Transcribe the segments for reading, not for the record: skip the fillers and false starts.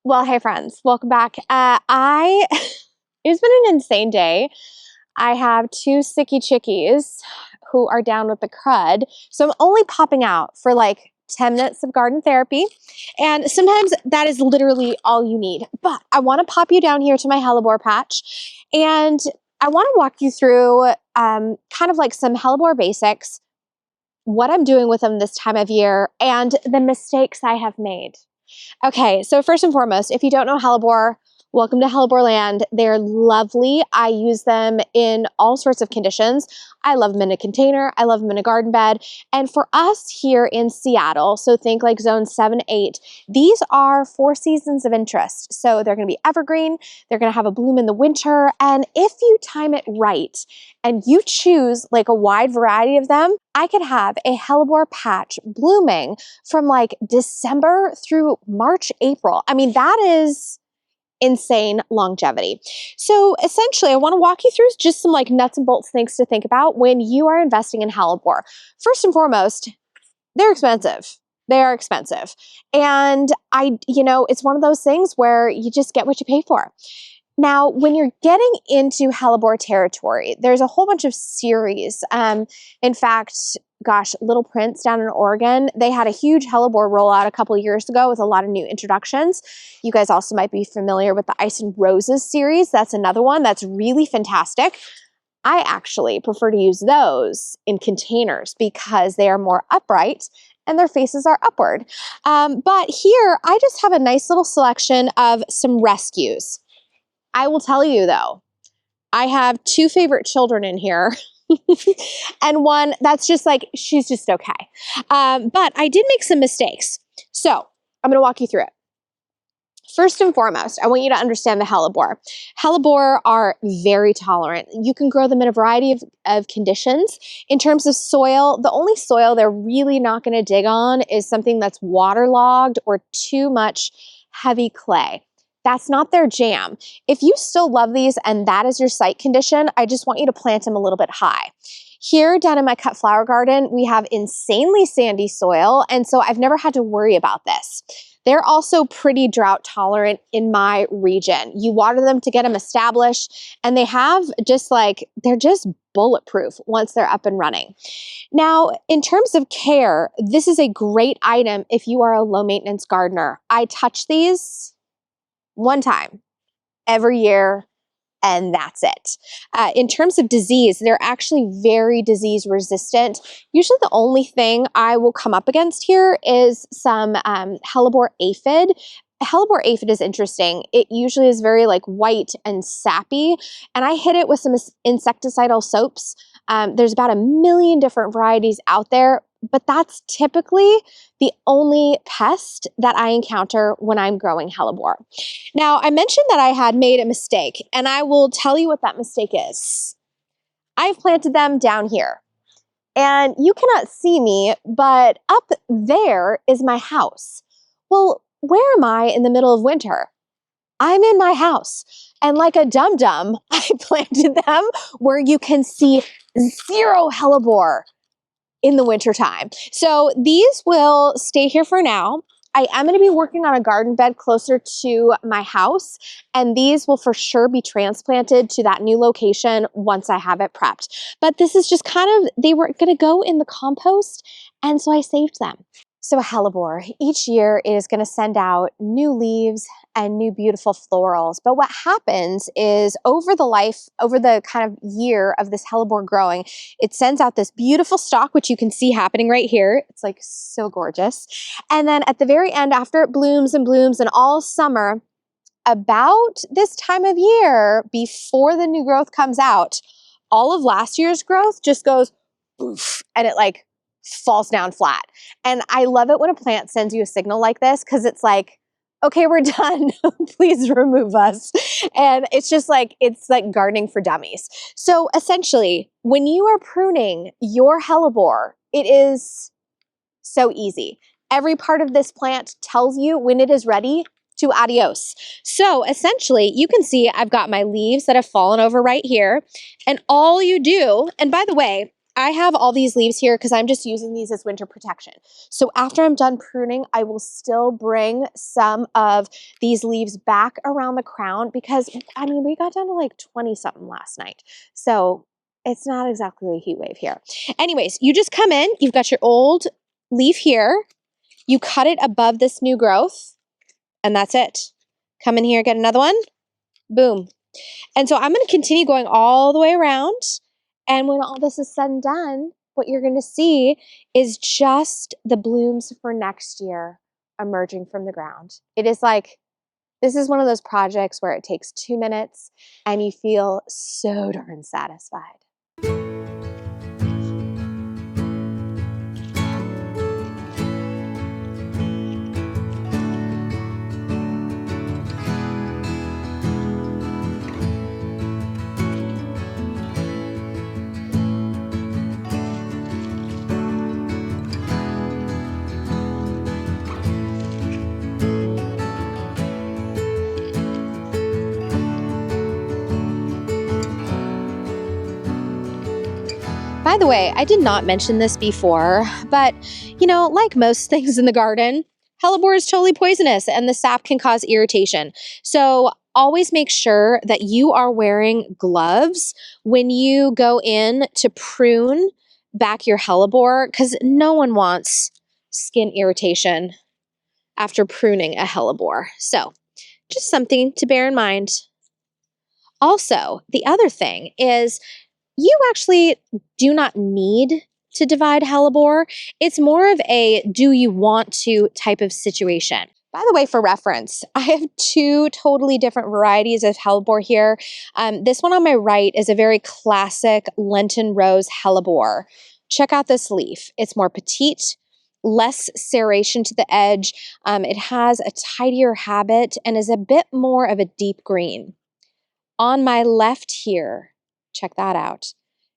Well, hey friends, welcome back. It's been an insane day. I have two sticky chickies who are down with the crud. So I'm only popping out for like 10 minutes of garden therapy. And sometimes that is literally all you need. But I want to pop you down here to my hellebore patch. And I want to walk you through kind of like some hellebore basics, what I'm doing with them this time of year, and the mistakes I have made. Okay, so first and foremost, if you don't know hellebore, welcome to hellebore land. They're lovely. I use them in all sorts of conditions. I love them in a container. I love them in a garden bed. And for us here in Seattle, so think like zone 7, 8, these are 4 seasons of interest. So they're going to be evergreen. They're going to have a bloom in the winter. And if you time it right and you choose like a wide variety of them, I could have a hellebore patch blooming from like December through March, April. I mean, that is insane longevity. So essentially, I want to walk you through just some like nuts and bolts things to think about when you are investing in hellebore. First and foremost, they're expensive. They are expensive. And it's one of those things where you just get what you pay for. Now, when you're getting into hellebore territory, there's a whole bunch of series. In fact, gosh, Little Prince down in Oregon, they had a huge hellebore rollout a couple of years ago with a lot of new introductions. You guys also might be familiar with the Ice and Roses series. That's another one that's really fantastic. I actually prefer to use those in containers because they are more upright and their faces are upward. But here, I just have a nice little selection of some rescues. I will tell you though, I have 2 favorite children in here and one that's just like, she's just okay. But I did make some mistakes. So I'm going to walk you through it. First and foremost, I want you to understand the hellebore. Hellebore are very tolerant. You can grow them in a variety of conditions. In terms of soil, the only soil they're really not going to dig on is something that's waterlogged or too much heavy clay. That's not their jam. If you still love these and that is your site condition, I just want you to plant them a little bit high. Here down in my cut flower garden, we have insanely sandy soil, and so I've never had to worry about this. They're also pretty drought tolerant in my region. You water them to get them established, and they have they're just bulletproof once they're up and running. Now, in terms of care, this is a great item if you are a low maintenance gardener. I touch these one time every year, and that's it. In terms of disease, they're actually very disease resistant. Usually the only thing I will come up against here is some hellebore aphid. Hellebore aphid is interesting. It usually is very like white and sappy, and I hit it with some insecticidal soaps. There's about 1 million different varieties out there, but that's typically the only pest that I encounter when I'm growing hellebore. Now, I mentioned that I had made a mistake, and I will tell you what that mistake is. I've planted them down here, and you cannot see me, but up there is my house. Well, where am I in the middle of winter? I'm in my house. And like a dum-dum, I planted them where you can see 0 hellebore in the wintertime. So these will stay here for now. I am going to be working on a garden bed closer to my house, and these will for sure be transplanted to that new location once I have it prepped. But this is just they were going to go in the compost, and so I saved them. So a hellebore, each year it is going to send out new leaves and new beautiful florals. But what happens is over the kind of year of this hellebore growing, it sends out this beautiful stalk, which you can see happening right here. It's like so gorgeous. And then at the very end, after it blooms and blooms and all summer, about this time of year, before the new growth comes out, all of last year's growth just goes poof, and it like falls down flat. And I love it when a plant sends you a signal like this, because it's like, okay, we're done. Please remove us. And it's just like, it's like gardening for dummies. So essentially, when you are pruning your hellebore, it is so easy. Every part of this plant tells you when it is ready to adios. So essentially, you can see I've got my leaves that have fallen over right here. And all you do, and by the way, I have all these leaves here because I'm just using these as winter protection. So after I'm done pruning, I will still bring some of these leaves back around the crown because, I mean, we got down to like 20 something last night. So it's not exactly a heat wave here. Anyways, you just come in, you've got your old leaf here, you cut it above this new growth, and that's it. Come in here, get another one, boom. And so I'm going to continue going all the way around. And when all this is said and done, what you're going to see is just the blooms for next year emerging from the ground. It is like, this is one of those projects where it takes 2 minutes and you feel so darn satisfied. By the way, I did not mention this before, but you know, like most things in the garden, hellebore is totally poisonous and the sap can cause irritation. So always make sure that you are wearing gloves when you go in to prune back your hellebore, because no one wants skin irritation after pruning a hellebore. So just something to bear in mind. Also, the other thing is, you actually do not need to divide hellebore. It's more of a do you want to type of situation. By the way, for reference, I have 2 totally different varieties of hellebore here. This one on my right is a very classic Lenten rose hellebore. Check out this leaf. It's more petite, less serration to the edge. It has a tidier habit and is a bit more of a deep green. On my left here, check that out.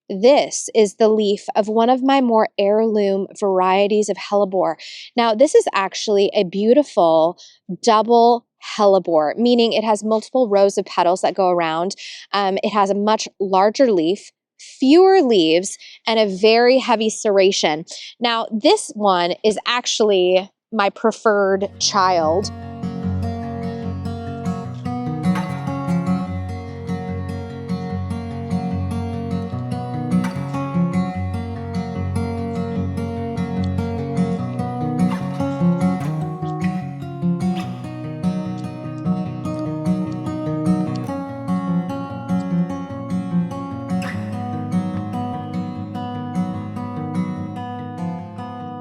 This is the leaf of one of my more heirloom varieties of hellebore. Now, this is actually a beautiful double hellebore, meaning it has multiple rows of petals that go around. It has a much larger leaf, fewer leaves, and a very heavy serration. Now, this one is actually my preferred child.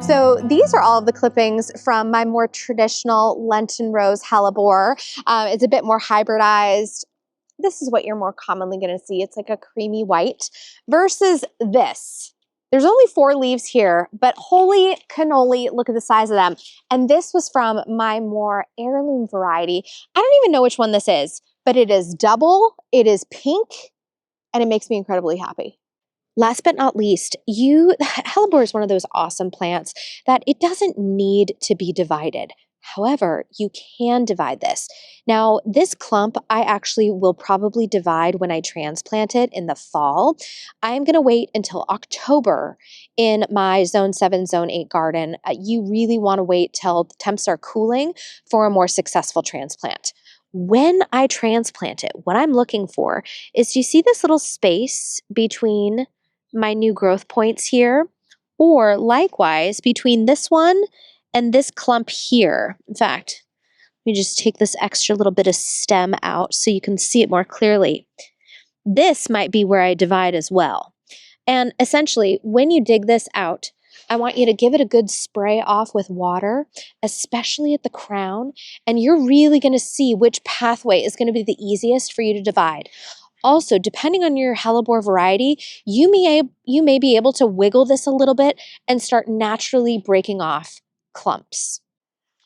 So these are all of the clippings from my more traditional Lenten rose hellebore. It's a bit more hybridized. This is what you're more commonly going to see. It's like a creamy white versus this. There's only 4 leaves here, but holy cannoli, look at the size of them. And this was from my more heirloom variety. I don't even know which one this is, but it is double, it is pink, and it makes me incredibly happy. Last but not least, hellebore is one of those awesome plants that it doesn't need to be divided. However, you can divide this. Now, this clump I actually will probably divide when I transplant it in the fall. I'm going to wait until October in my Zone 7, Zone 8 garden. You really want to wait till the temps are cooling for a more successful transplant. When I transplant it, what I'm looking for is, you see this little space between my new growth points here, or likewise between this one and this clump here. In fact, let me just take this extra little bit of stem out so you can see it more clearly. This might be where I divide as well. And essentially, when you dig this out, I want you to give it a good spray off with water, especially at the crown, and you're really going to see which pathway is going to be the easiest for you to divide. Also, depending on your hellebore variety, you may be able to wiggle this a little bit and start naturally breaking off clumps.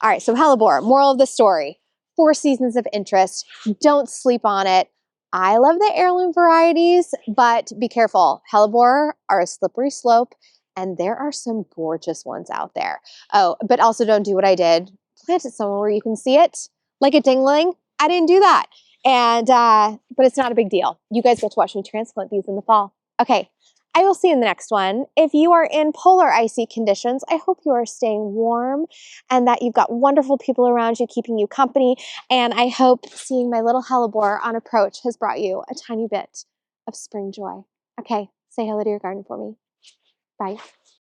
All right, so hellebore, moral of the story, 4 seasons of interest. Don't sleep on it. I love the heirloom varieties, but be careful. Hellebore are a slippery slope, and there are some gorgeous ones out there. Oh, but also don't do what I did. Plant it somewhere where you can see it, like a dingling. I didn't do that. And, but it's not a big deal. You guys get to watch me transplant these in the fall. Okay, I will see you in the next one. If you are in polar icy conditions, I hope you are staying warm and that you've got wonderful people around you keeping you company. And I hope seeing my little hellebore on approach has brought you a tiny bit of spring joy. Okay, say hello to your garden for me. Bye.